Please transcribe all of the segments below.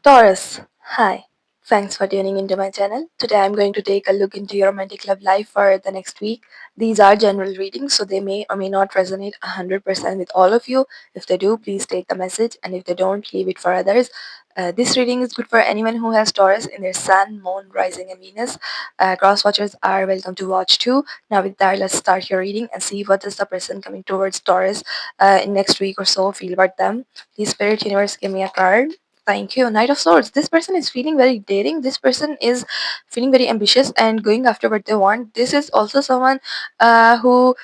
Taurus, hi. Thanks for tuning into my channel. Today I'm going to take a look into your romantic love life for the next week. These are general readings, so they may or may not resonate 100% with all of you. If they do, please take the message, and if they don't, leave it for others. This reading is good for anyone who has Taurus in their Sun, Moon, Rising, and Venus. Cross watchers are welcome to watch too. Now, with that, let's start your reading and see what does the person coming towards Taurus in next week or so feel about them. Please, Spirit Universe, give me a card. Thank you. Knight of Swords. This person is feeling very daring. This person is feeling very ambitious and going after what they want. This is also someone uh, who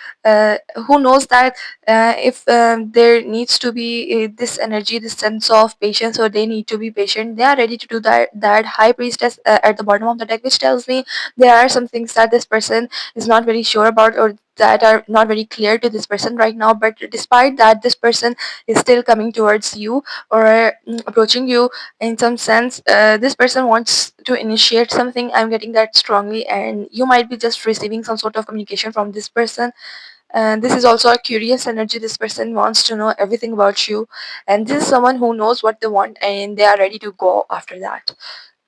who knows that if there needs to be this energy, this sense of patience, or they need to be patient, they are ready to do that. That High Priestess at the bottom of the deck, which tells me there are some things that this person is not very sure about, or that are not very clear to this person right now. But despite that, this person is still coming towards you or approaching you in some sense. This person wants to initiate something. I'm getting that strongly, and you might be just receiving some sort of communication from this person. And this is also a curious energy. This person wants to know everything about you, and this is someone who knows what they want and they are ready to go after that.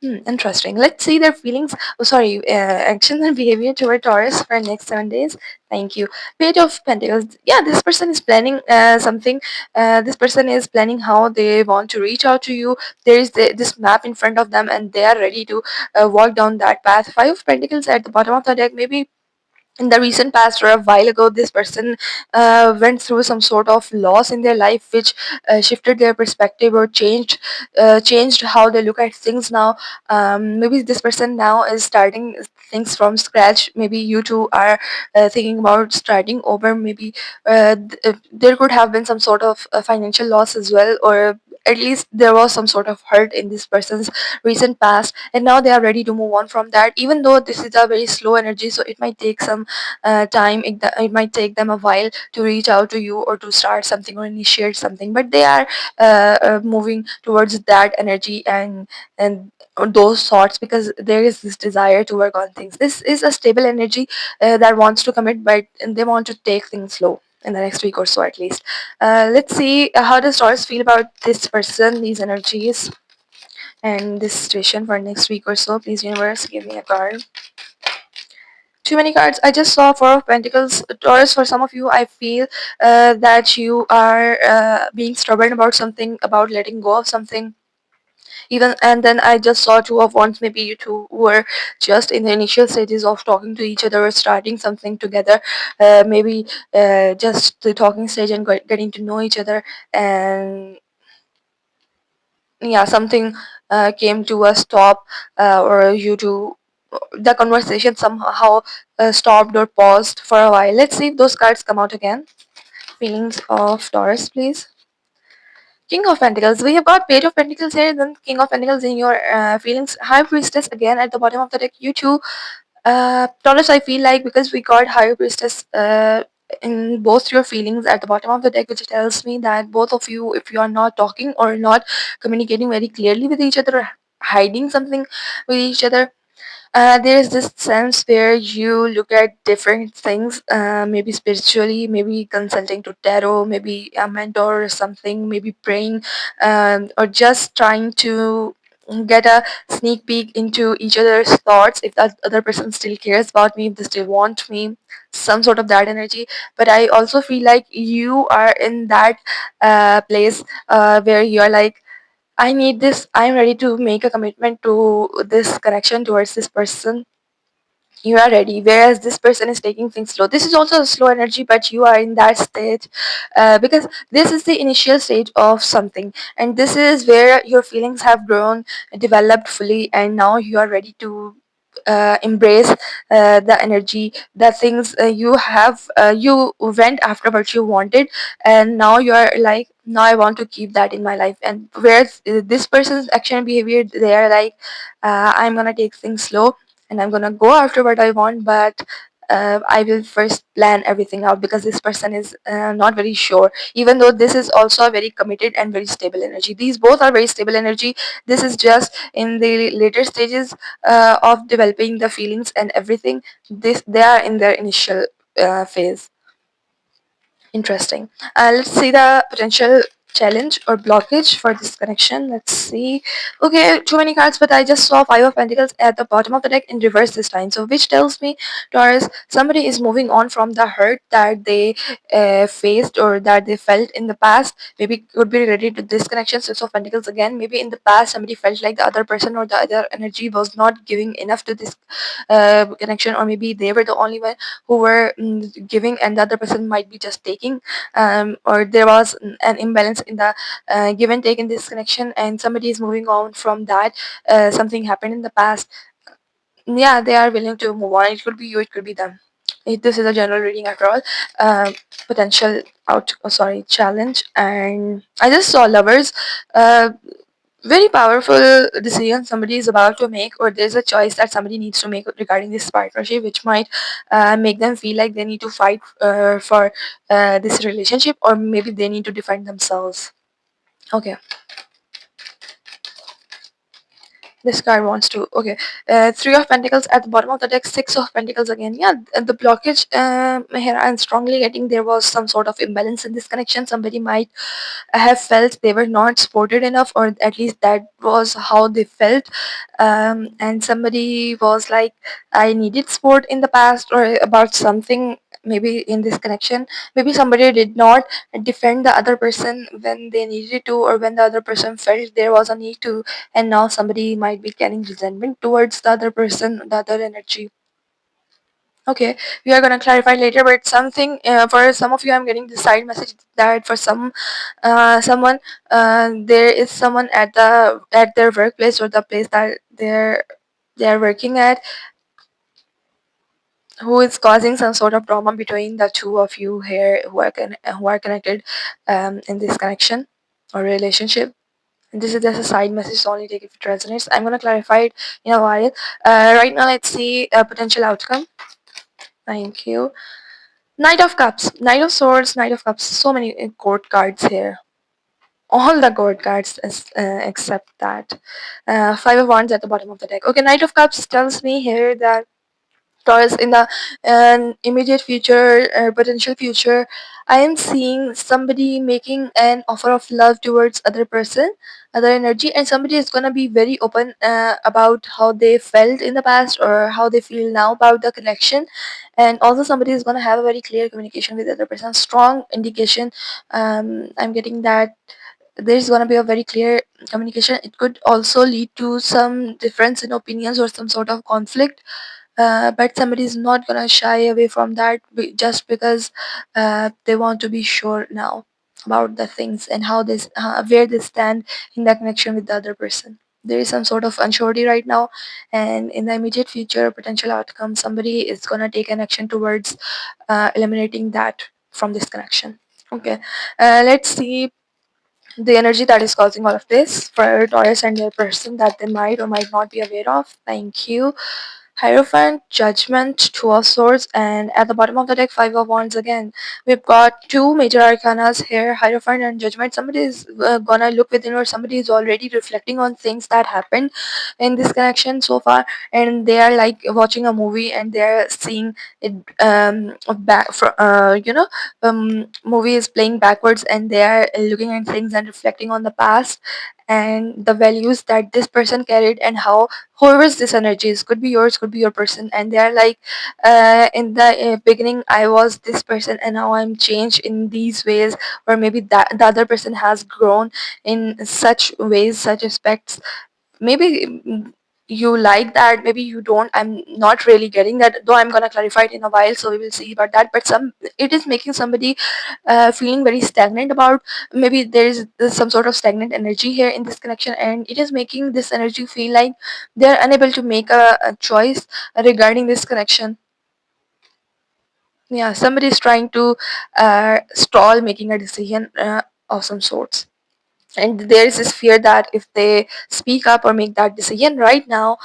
Interesting. Let's see their feelings. Oh, sorry, actions and behavior toward Taurus for next 7 days. Thank you. Page of Pentacles. Yeah, this person is planning something. This person is planning how they want to reach out to you. There is this map in front of them, and they are ready to walk down that path. Five of Pentacles at the bottom of the deck. Maybe in the recent past or a while ago, this person went through some sort of loss in their life, which shifted their perspective or changed how they look at things now. Maybe this person now is starting things from scratch. Maybe you two are thinking about starting over. Maybe there could have been some sort of financial loss as well, or at least there was some sort of hurt in this person's recent past, and now they are ready to move on from that. Even though this is a very slow energy, so it might take some time. It might take them a while to reach out to you or to start something or initiate something, but they are moving towards that energy and those thoughts, because there is this desire to work on things. This is a stable energy that wants to commit, but they want to take things slow in the next week or so at least. Let's see, how does Taurus feel about this person, these energies, and this situation for next week or so. Please, universe, give me a card. Too many cards. I just saw Four of Pentacles. Taurus, for some of you, I feel that you are being stubborn about something, about letting go of something. Even, and then I just saw Two of Wands. Maybe you two were just in the initial stages of talking to each other or starting something together. Maybe just the talking stage and getting to know each other, and yeah, something came to a stop, or you two, the conversation somehow stopped or paused for a while. Let's see if those cards come out again. Feelings of Taurus, please. King of Pentacles. We have got Page of Pentacles here, then King of Pentacles in your feelings. High Priestess again at the bottom of the deck. You two, Taurus, I feel like, because we got High Priestess in both your feelings at the bottom of the deck, which tells me that both of you, if you are not talking or not communicating very clearly with each other, or hiding something with each other, there's this sense where you look at different things, maybe spiritually, maybe consulting to tarot, maybe a mentor or something, maybe praying, or just trying to get a sneak peek into each other's thoughts, if that other person still cares about me, if they still want me, some sort of that energy. But I also feel like you are in that place where you're like, I need this. I'm ready to make a commitment to this connection towards this person. You are ready, whereas this person is taking things slow. This is also a slow energy, but you are in that stage because this is the initial stage of something, and this is where your feelings have grown, developed fully, and now you are ready to embrace the energy, the things you went after what you wanted, and now you are like, now I want to keep that in my life. And whereas this person's action and behavior, they are like, I'm gonna take things slow and I'm gonna go after what I want, but I will first plan everything out, because this person is not very sure. Even though this is also a very committed and very stable energy, these both are very stable energy. This is just in the later stages of developing the feelings and everything. This, they are in their initial phase. Interesting. Let's see the potential challenge or blockage for this connection. Let's see. Okay, too many cards, but I just saw Five of Pentacles at the bottom of the deck in reverse this time. So, which tells me, Taurus, somebody is moving on from the hurt that they faced or that they felt in the past. Maybe could be related to this connection. Six of Pentacles again. Maybe in the past somebody felt like the other person or the other energy was not giving enough to this connection, or maybe they were the only one who were giving, and the other person might be just taking, or there was an imbalance in the give and take in this connection, and somebody is moving on from that. Something happened in the past. Yeah, they are willing to move on. It could be you, it could be them. This is a general reading after all. Potential challenge, and I just saw lovers. uh, Very powerful decision somebody is about to make, or there's a choice that somebody needs to make regarding this partnership, which might make them feel like they need to fight for this relationship, or maybe they need to defend themselves. Okay, this card wants to. Okay, Three of Pentacles at the bottom of the deck, Six of Pentacles again. Yeah, the blockage here I'm strongly getting there was some sort of imbalance in this connection. Somebody might have felt they were not supported enough, or at least that was how they felt. And somebody was like, I needed support in the past or about something. Maybe in this connection, maybe somebody did not defend the other person when they needed to, or when the other person felt there was a need to, and now somebody might be carrying resentment towards the other person, the other energy. Okay, we are gonna clarify later, but something for some of you, I'm getting the side message that for someone, there is someone at their workplace or the place that they're working at, who is causing some sort of trauma between the two of you here who are connected in this connection or relationship. And this is just a side message, so only take if it resonates. I'm gonna clarify it in a while. Right now, let's see a potential outcome. Thank you. Knight of Cups, Knight of Swords, Knight of Cups. So many court cards here. All the court cards except that. Five of Wands at the bottom of the deck. Okay, Knight of Cups tells me here that Taurus, in the immediate future, potential future, I am seeing somebody making an offer of love towards other person, other energy, and somebody is gonna be very open about how they felt in the past or how they feel now about the connection, and also somebody is gonna have a very clear communication with the other person. Strong indication. I'm getting that there's going to be a very clear communication. It could also lead to some difference in opinions or some sort of conflict, but somebody is not gonna shy away from that just because they want to be sure now about the things and how this where they stand in that connection with the other person. There is some sort of unsurety right now, and in the immediate future, potential outcome, somebody is gonna take an action towards eliminating that from this connection. Okay, let's see the energy that is causing all of this for Taurus and their person that they might or might not be aware of. Thank you. Hierophant, Judgment, Two of Swords, and at the bottom of the deck, Five of Wands again. We've got two major arcanas here, Hierophant and Judgment. Somebody is gonna look within, or somebody is already reflecting on things that happened in this connection so far, and they are like watching a movie and they're seeing it back from movie is playing backwards, and they are looking at things and reflecting on the past and the values that this person carried, and how whoever's this energy is, could be yours, could be your person, and they are like, in the beginning I was this person and now I'm changed in these ways, or maybe that the other person has grown in such ways, such aspects. Maybe you like that, maybe you don't. I'm not really getting that, though I'm gonna clarify it in a while, so we will see about that. But some, it is making somebody feeling very stagnant about, maybe there's some sort of stagnant energy here in this connection, and it is making this energy feel like they're unable to make a choice regarding this connection. Yeah, somebody is trying to stall making a decision of some sorts, and there is this fear that if they speak up or make that decision right now,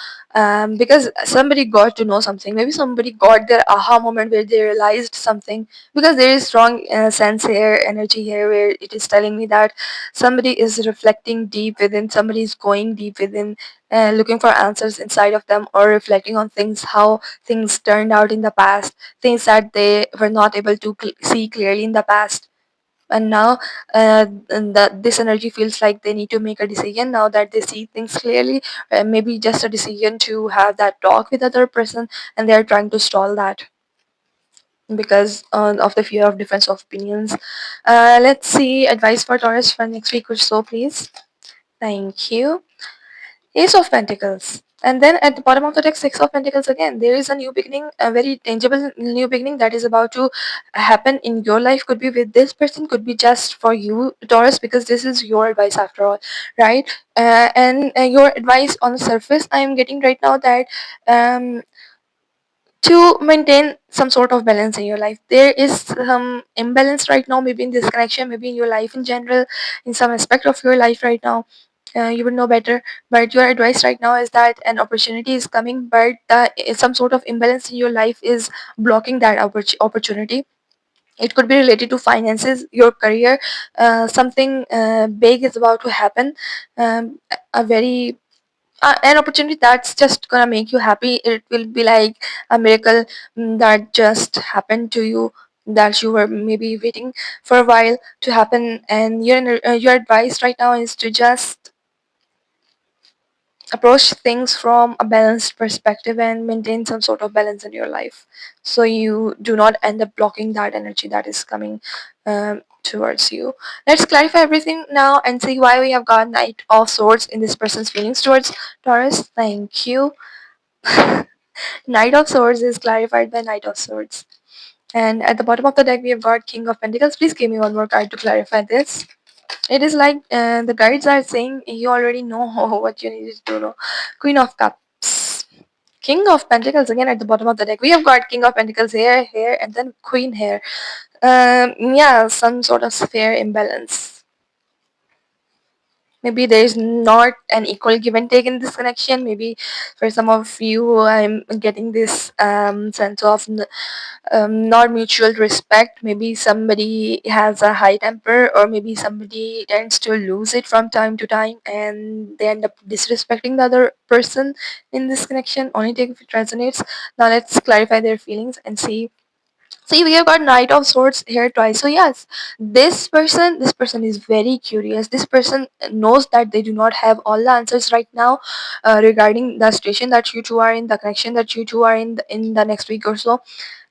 because somebody got to know something, maybe somebody got their aha moment where they realized something, because there is strong sense here, energy here, where it is telling me that somebody is reflecting deep within, somebody is going deep within, looking for answers inside of them, or reflecting on things, how things turned out in the past, things that they were not able to see clearly in the past. and now this energy feels like they need to make a decision now that they see things clearly. Maybe just a decision to have that talk with other person, and they're trying to stall that because of the fear of difference of opinions. Let's see advice for Taurus for next week or so, please. Thank you. Ace of Pentacles. And then at the bottom of the deck, Six of Pentacles again. There is a new beginning, a very tangible new beginning that is about to happen in your life. Could be with this person, could be just for you, Taurus, because this is your advice after all, right? And your advice on the surface, I am getting right now that um, to maintain some sort of balance in your life. There is some imbalance right now, maybe in this connection, maybe in your life in general, in some aspect of your life right now. You would know better, but your advice right now is that an opportunity is coming, but some sort of imbalance in your life is blocking that opportunity. It could be related to finances, your career, something big is about to happen, a very an opportunity that's just gonna make you happy. It will be like a miracle that just happened to you, that you were maybe waiting for a while to happen. And your advice right now is to just approach things from a balanced perspective and maintain some sort of balance in your life, so you do not end up blocking that energy that is coming towards you. Let's clarify everything now and see why we have got Knight of Swords in this person's feelings towards Taurus. Thank you. Knight of Swords is clarified by Knight of Swords. And at the bottom of the deck, we have got King of Pentacles. Please give me one more card to clarify this. It is like the guides are saying you already know what you needed to know. Queen of Cups. King of Pentacles again at the bottom of the deck. We have got King of Pentacles here, and then Queen here. Yeah, some sort of sphere imbalance. Maybe there is not an equal give and take in this connection. Maybe for some of you, I'm getting this sense of not mutual respect. Maybe somebody has a high temper, or maybe somebody tends to lose it from time to time, and they end up disrespecting the other person in this connection. Only take if it resonates. Now let's clarify their feelings and see. See, we have got Knight of Swords here twice. So yes, this person is very curious. This person knows that they do not have all the answers right now regarding the situation that you two are in, the connection that you two are in the next week or so,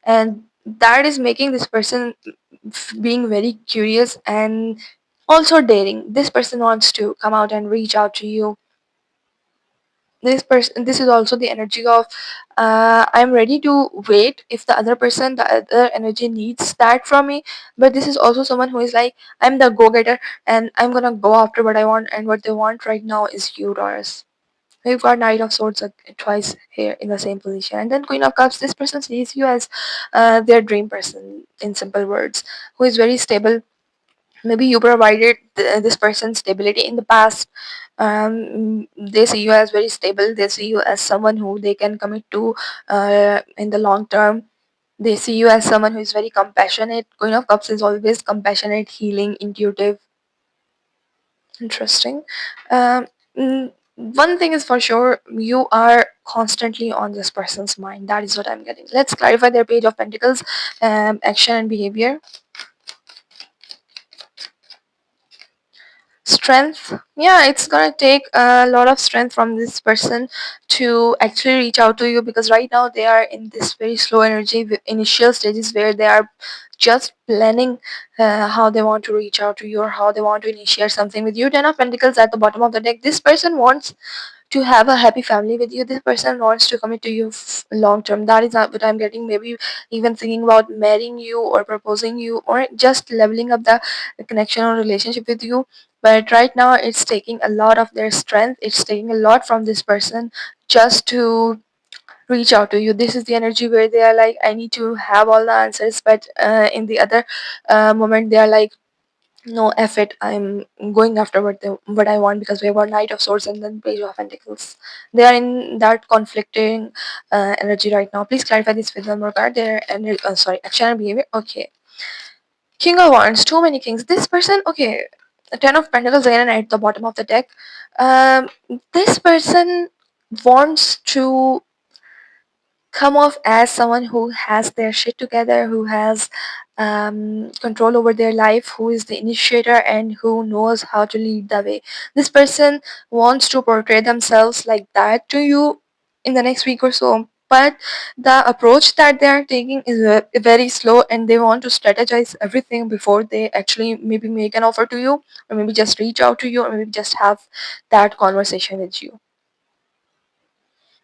and that is making this person being very curious and also daring. This person wants to come out and reach out to you. This is also the energy of I'm ready to wait if the other energy needs that from me. But this is also someone who is like, I'm the go-getter, and I'm gonna go after what I want, and what they want right now is you, Taurus. We've got Knight of Swords twice here in the same position. And then Queen of Cups, this person sees you as their dream person, in simple words, who is very stable. Maybe you provided this person stability in the past. They see you as very stable. They see you as someone who they can commit to in the long term. They see you as someone who is very compassionate. Queen of Cups is always compassionate, healing, intuitive. Interesting. Um, One thing is for sure, you are constantly on this person's mind. That is what I'm getting. Let's clarify their Page of Pentacles, action and behavior. Strength. Yeah, it's gonna take a lot of strength from this person to actually reach out to you, because right now they are in this very slow energy initial stages where they are just planning how they want to reach out to you, or how they want to initiate something with you. Ten of Pentacles at the bottom of the deck. This person wants to have a happy family with you. This person wants to commit to you long term. That is not what I'm getting. Maybe even thinking about marrying you, or proposing you, or just leveling up the connection or relationship with you. But right now it's taking a lot of their strength. It's taking a lot from this person just to reach out to you. This is the energy where they are like, I need to have all the answers, but in the other moment they are like, no effort, I'm going after what I want, because we have got Knight of Swords and then Page of Pentacles. They are in that conflicting energy right now. Please clarify this with one more card. Their sorry, action and behavior. Okay, King of Wands, too many kings. This person, okay, Ten of Pentacles again at the bottom of the deck. um this person wants to come off as someone who has their shit together, who has control over their life, who is the initiator, and who knows how to lead the way. This person wants to portray themselves like that to you in the next week or so. But the approach that they are taking is very slow, and they want to strategize everything before they actually maybe make an offer to you, or maybe just reach out to you, or maybe just have that conversation with you.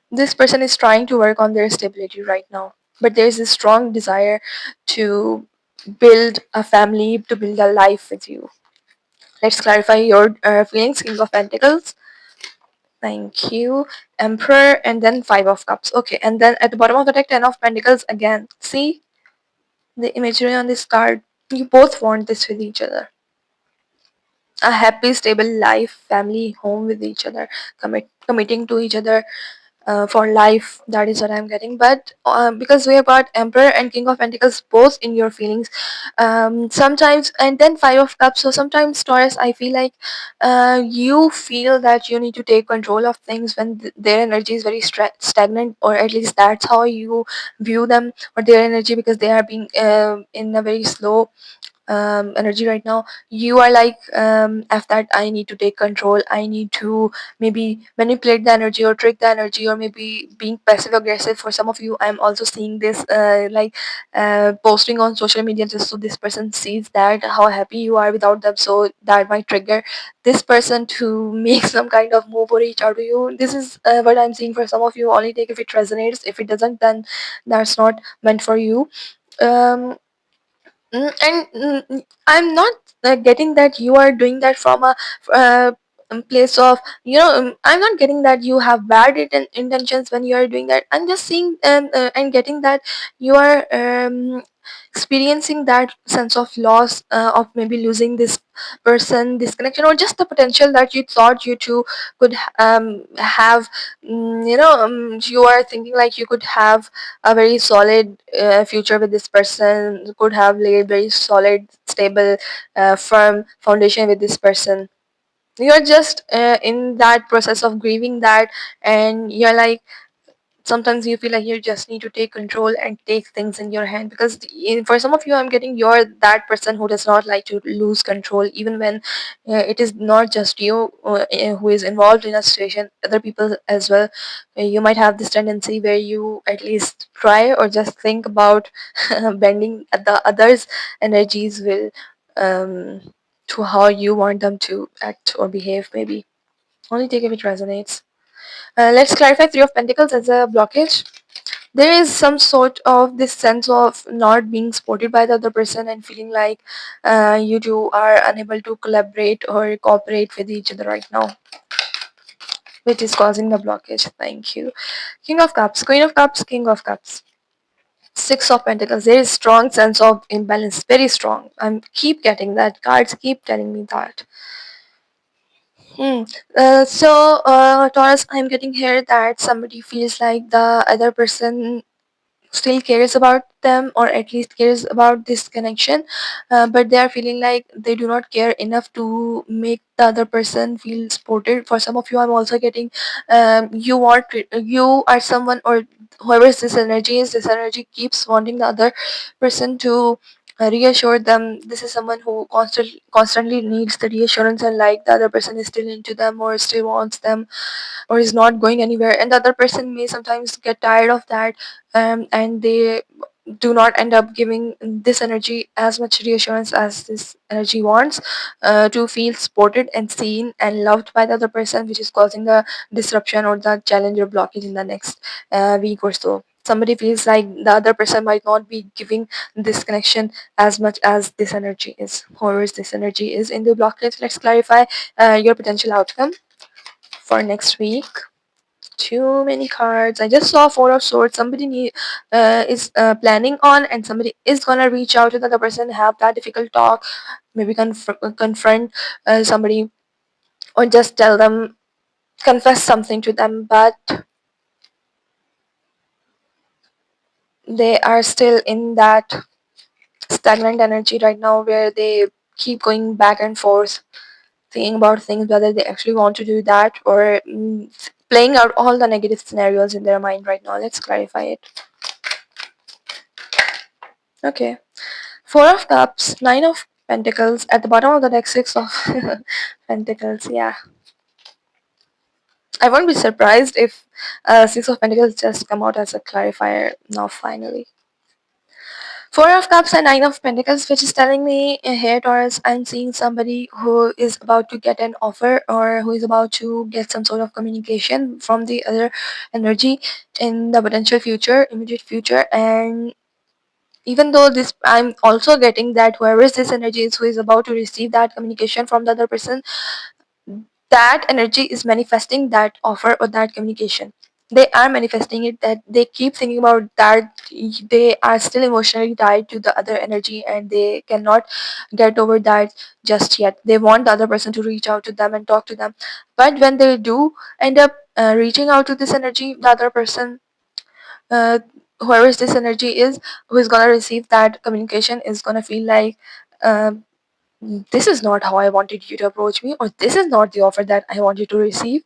This person is trying to work on their stability right now, but there is a strong desire to build a family, to build a life with you. Let's clarify your feelings. King of Pentacles, thank you. Emperor, and then Five of Cups. Okay, and then at the bottom of the deck, Ten of Pentacles again. See the imagery on this card. You both want this with each other. A happy, stable life, family, home with each other, committing to each other for life. That is what I'm getting. But because we have got Emperor and King of Pentacles both in your feelings, sometimes, and then Five of Cups. So sometimes, Taurus, I feel like you feel that you need to take control of things when their energy is very stagnant, or at least that's how you view them, or their energy, because they are being in a very slow energy right now. You are like, after that, I need to take control, I need to maybe manipulate the energy or trick the energy, or maybe being passive aggressive. For some of you, I'm also seeing this, posting on social media just so this person sees that how happy you are without them, so that might trigger this person to make some kind of move or reach out to you. This is what I'm seeing for some of you. Only take if it resonates. If it doesn't, then that's not meant for you. um and I'm not getting that you are doing that from a uh, place of, I'm not getting that you have bad intentions when you are doing that. I'm just seeing and getting that you are experiencing that sense of loss, of maybe losing this person, this connection, or just the potential that you thought you two could have. You are thinking like you could have a very solid future with this person, could have laid very solid, stable, firm foundation with this person. You're just in that process of grieving that, and you're like, sometimes you feel like you just need to take control and take things in your hand, because for some of you, I'm getting you're that person who does not like to lose control, even when it is not just you who is involved in a situation, other people as well. You might have this tendency where you at least try or just think about bending the others energies will, um, to how you want them to act or behave, maybe. Only take if it resonates. Let's clarify Three of Pentacles as a blockage. There is some sort of this sense of not being supported by the other person, and feeling like you two are unable to collaborate or cooperate with each other right now, which is causing the blockage. Thank you. King of Cups, Queen of Cups, King of Cups. Six of Pentacles. There is strong sense of imbalance, very strong. I'm keep getting that. Cards keep telling me that. Hmm. Taurus, I'm getting here that somebody feels like the other person still cares about them, or at least cares about this connection, but they are feeling like they do not care enough to make the other person feel supported. For some of you, I'm also getting, you are someone, or whoever this energy keeps wanting the other person to reassure them. This is someone who constantly needs the reassurance, and like the other person is still into them, or still wants them, or is not going anywhere, and the other person may sometimes get tired of that, and they do not end up giving this energy as much reassurance as this energy wants, to feel supported and seen and loved by the other person, which is causing the disruption or the challenge or blockage in the next week or so. Somebody feels like the other person might not be giving this connection as much as this energy is. However, this energy is in the blockage. Let's clarify your potential outcome for next week. Too many cards. I just saw Four of Swords. Somebody is planning on, and somebody is gonna reach out to the other person, have that difficult talk, maybe confront somebody, or just tell them, confess something to them, but they are still in that stagnant energy right now, where they keep going back and forth, thinking about things, whether they actually want to do that, or playing out all the negative scenarios in their mind right now. Let's clarify it. Okay. Four of Cups, Nine of Pentacles, at the bottom of the deck, Six of Pentacles. Yeah. I won't be surprised if Six of Pentacles just come out as a clarifier now, finally. Four of Cups and Nine of Pentacles, which is telling me here, Taurus, I'm seeing somebody who is about to get an offer or who is about to get some sort of communication from the other energy in the potential future, immediate future. And even though this, I'm also getting that whoever is this energy is who is about to receive that communication from the other person, that energy is manifesting that offer or that communication. They are manifesting it, that they keep thinking about that. They are still emotionally tied to the other energy and they cannot get over that just yet. They want the other person to reach out to them and talk to them, but when they do end up reaching out to this energy, the other person, uh, whoever this energy is who is gonna receive that communication, is gonna feel like, uh, this is not how I wanted you to approach me, or this is not the offer that I want you to receive.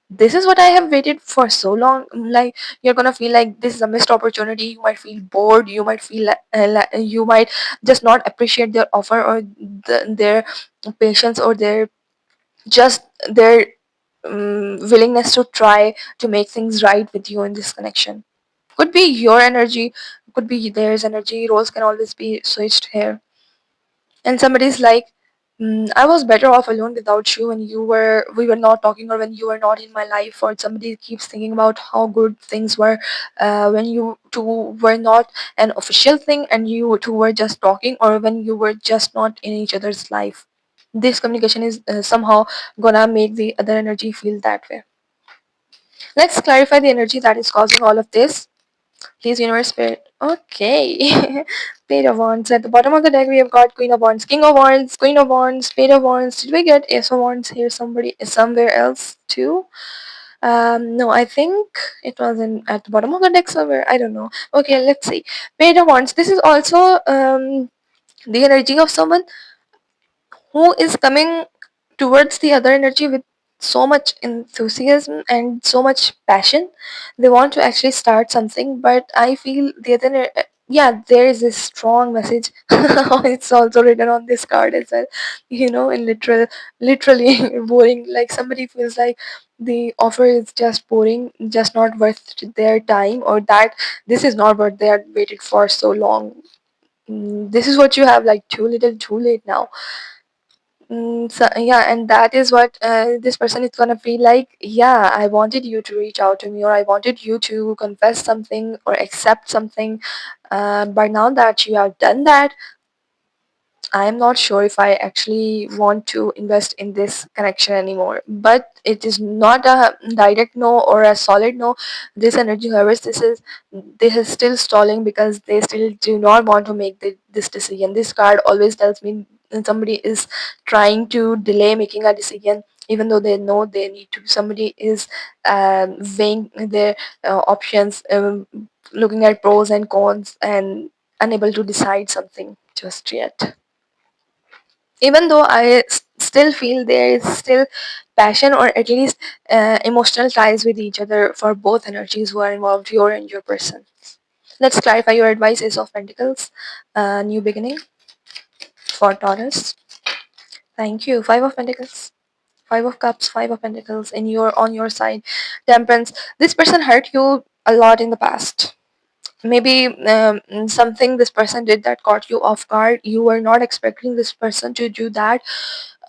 This is what I have waited for so long. Like, you're gonna feel like this is a missed opportunity. You might feel bored. You might feel like you might just not appreciate their offer or their patience or their just their willingness to try to make things right with you in this connection. Could be your energy, could be theirs energy. Roles can always be switched here. And somebody's like, I was better off alone without you when we were not talking, or when you were not in my life. Or somebody keeps thinking about how good things were when you two were not an official thing and you two were just talking, or when you were just not in each other's life. This communication is somehow gonna make the other energy feel that way. Let's clarify the energy that is causing all of this. Please, universe, spirit. Okay. Page of Wands. At the bottom of the deck, we have got Queen of Wands, King of Wands, Queen of Wands, Page of Wands. Did we get Ace of Wands here? Somebody somewhere else too? No, I think it was in at the bottom of the deck somewhere. I don't know. Okay, let's see. Page of Wands. This is also the energy of someone who is coming towards the other energy with so much enthusiasm and so much passion. They want to actually start something, but I feel the other yeah, there is this strong message. It's also written on this card as well, in literally boring. Like, somebody feels like the offer is just boring, just not worth their time, or that this is not what they had waited for so long. This is what you have, like, too little too late now. So yeah, and that is what this person is gonna feel like. Yeah, I wanted you to reach out to me, or I wanted you to confess something or accept something. But now that you have done that, I'm not sure if I actually want to invest in this connection anymore. But it is not a direct no or a solid no. This energy, whoever this is, they are still stalling because they still do not want to make this decision. This card always tells me somebody is trying to delay making a decision, even though they know they need to. Somebody is weighing their options, looking at pros and cons, and unable to decide something just yet. Even though still feel there is still passion, or at least emotional ties with each other for both energies who are involved, your and your person. Let's clarify your advice. Is of Pentacles, new beginning for Taurus. Thank you. Five of Pentacles, Five of Cups, Five of Pentacles in your on your side. Temperance. This person hurt you a lot in the past. Maybe something this person did that caught you off guard. You were not expecting this person to do that,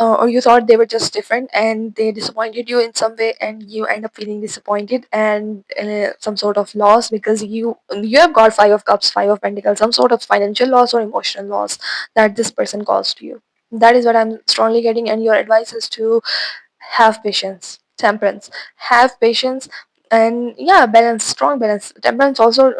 or you thought they were just different and they disappointed you in some way, and you end up feeling disappointed and some sort of loss, because you have got Five of Cups, Five of Pentacles, some sort of financial loss or emotional loss that this person caused you. That is what I'm strongly getting, and your advice is to have patience. Temperance, have patience. And yeah, balance, strong balance. Temperance also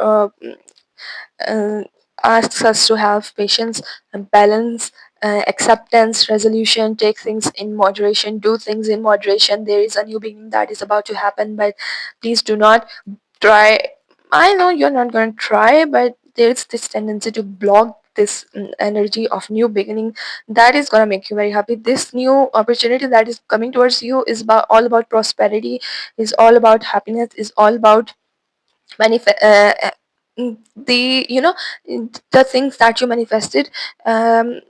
uh, asks us to have patience and balance, acceptance, resolution, take things in moderation, do things in moderation. There is a new beginning that is about to happen, but please do not try. I know you're not going to try, but there's this tendency to block this energy of new beginning that is gonna make you very happy. This new opportunity that is coming towards you is about all about prosperity, is all about happiness, is all about the the things that you manifested. um,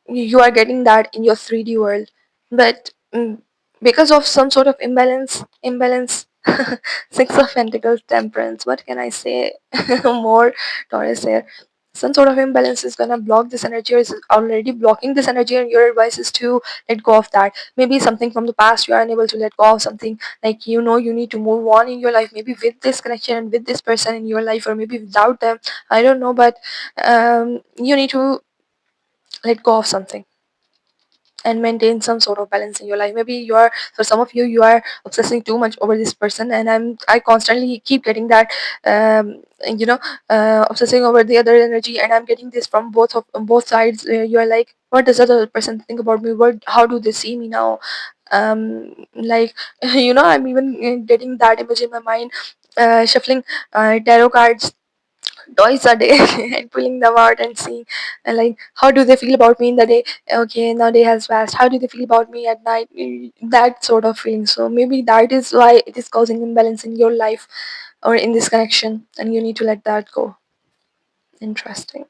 you are getting that in your 3D world. But because of some sort of imbalance Six of Pentacles, Temperance, what can I say more, Taurus here? Some sort of imbalance is gonna block this energy, or is already blocking this energy, and your advice is to let go of that. Maybe something from the past you are unable to let go of, something like you need to move on in your life, maybe with this connection and with this person in your life, or maybe without them. I don't know, but you need to let go of something and maintain some sort of balance in your life. Maybe you are, for some of you, you are obsessing too much over this person, and I constantly keep getting that, um you know obsessing over the other energy, and I'm getting this from both sides. You are like, what does other person think about me? What, how do they see me now? Like, I'm even getting that image in my mind, shuffling tarot cards twice a day and pulling them out and seeing, like, how do they feel about me in the day? Okay, now day has passed, how do they feel about me at night? That sort of feeling. So maybe that is why it is causing imbalance in your life or in this connection, and you need to let that go. Interesting.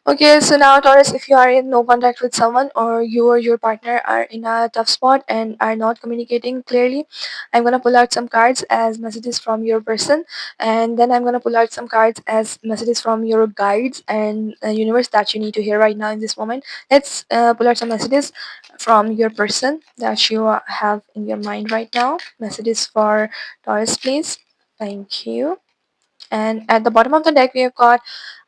Okay, so now Taurus, if you are in no contact with someone, or you or your partner are in a tough spot and are not communicating clearly, I'm gonna pull out some cards as messages from your person, and then I'm gonna pull out some cards as messages from your guides and universe that you need to hear right now in this moment. Let's pull out some messages from your person that you have in your mind right now. Messages for Taurus, please. Thank you. And at the bottom of the deck, we have got,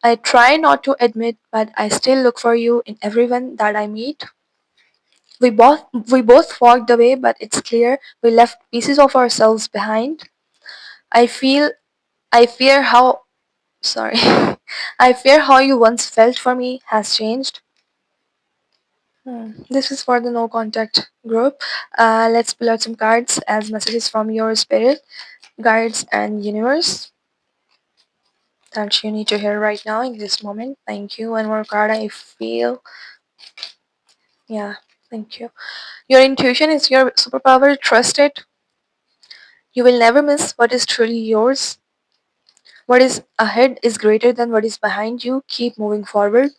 I try not to admit, but I still look for you in everyone that I meet. We both walked away, but it's clear we left pieces of ourselves behind. I feel I fear how sorry. I fear how you once felt for me has changed. This is for the no contact group. Let's pull out some cards as messages from your spirit, guides, and universe that you need to hear right now in this moment. Thank you. One more card. I feel, yeah, thank you. Your intuition is your superpower. Trust it. You will never miss what is truly yours. What is ahead is greater than what is behind you. Keep moving forward.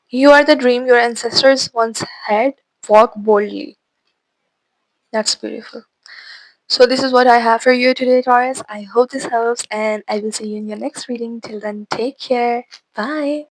You are the dream your ancestors once had. Walk boldly. That's beautiful. So this is what I have for you today, Taurus. I hope this helps, and I will see you in your next reading. Till then, take care. Bye.